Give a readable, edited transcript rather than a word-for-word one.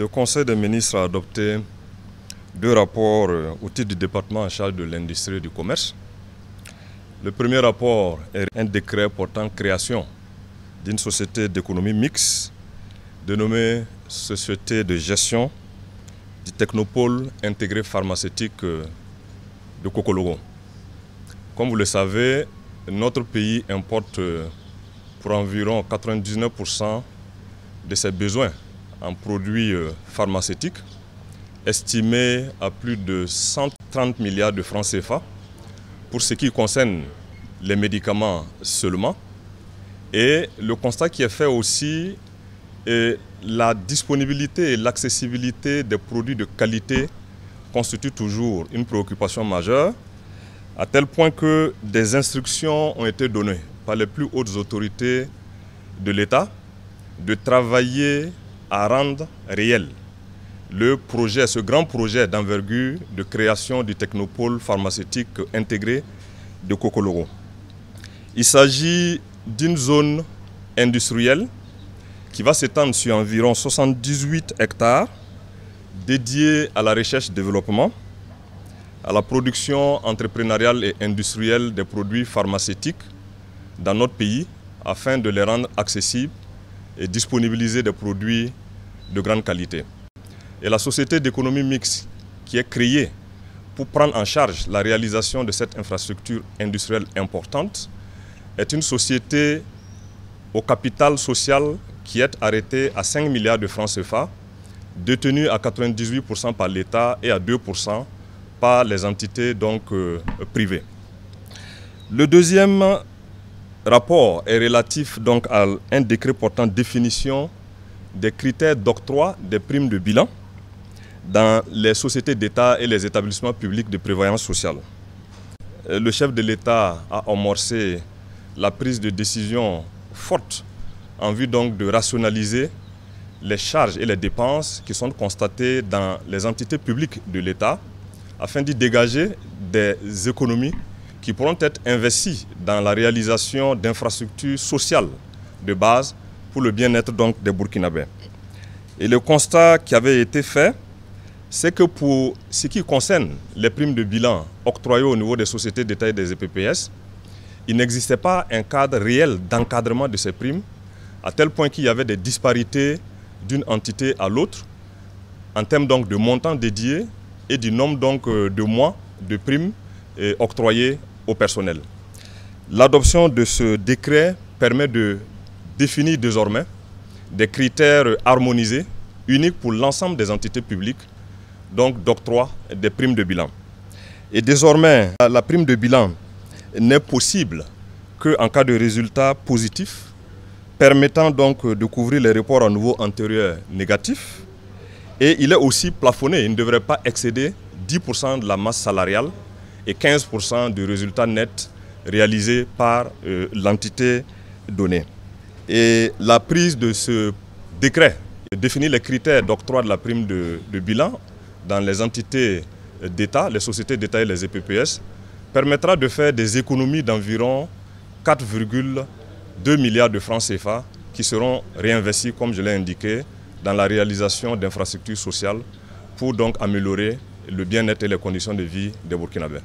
Le Conseil des ministres a adopté deux rapports au titre du département en charge de l'industrie et du commerce. Le premier rapport est un décret portant création d'une société d'économie mixte dénommée Société de gestion du technopôle intégré pharmaceutique de Cocologo. Comme vous le savez, notre pays importe pour environ 99% de ses besoins en produits pharmaceutiques, estimés à plus de 130 milliards de francs CFA pour ce qui concerne les médicaments seulement. Et le constat qui est fait aussi est la disponibilité et l'accessibilité des produits de qualité constitue toujours une préoccupation majeure, à tel point que des instructions ont été données par les plus hautes autorités de l'État de travailler à rendre réel le projet, ce grand projet d'envergure de création du technopôle pharmaceutique intégré de Cocologo. Il s'agit d'une zone industrielle qui va s'étendre sur environ 78 hectares dédiés à la recherche et développement, à la production entrepreneuriale et industrielle des produits pharmaceutiques dans notre pays afin de les rendre accessibles et disponibiliser des produits de grande qualité. Et la société d'économie mixte qui est créée pour prendre en charge la réalisation de cette infrastructure industrielle importante est une société au capital social qui est arrêtée à 5 milliards de francs CFA, détenue à 98% par l'État et à 2% par les entités privées. Le deuxième rapport est relatif à un décret portant définition des critères d'octroi des primes de bilan dans les sociétés d'État et les établissements publics de prévoyance sociale. Le chef de l'État a amorcé la prise de décision forte en vue de rationaliser les charges et les dépenses qui sont constatées dans les entités publiques de l'État afin d'y dégager des économies qui pourront être investies dans la réalisation d'infrastructures sociales de base pour le bien-être des Burkinabés. Et le constat qui avait été fait, c'est que pour ce qui concerne les primes de bilan octroyées au niveau des sociétés d'État et des EPPS, il n'existait pas un cadre réel d'encadrement de ces primes, à tel point qu'il y avait des disparités d'une entité à l'autre en termes de montants dédiés et du nombre de mois de primes octroyées au personnel. L'adoption de ce décret permet de définir désormais des critères harmonisés, uniques pour l'ensemble des entités publiques, d'octroi des primes de bilan. Et désormais, la prime de bilan n'est possible qu'en cas de résultat positif, permettant de couvrir les reports à nouveau antérieurs négatifs. Et il est aussi plafonné, il ne devrait pas excéder 10% de la masse salariale et 15% du résultat net réalisé par l'entité donnée. Et la prise de ce décret définit les critères d'octroi de la prime de bilan dans les entités d'État, les sociétés d'État et les EPPS, permettra de faire des économies d'environ 4,2 milliards de francs CFA qui seront réinvestis, comme je l'ai indiqué, dans la réalisation d'infrastructures sociales pour améliorer le bien-être et les conditions de vie des Burkinabés.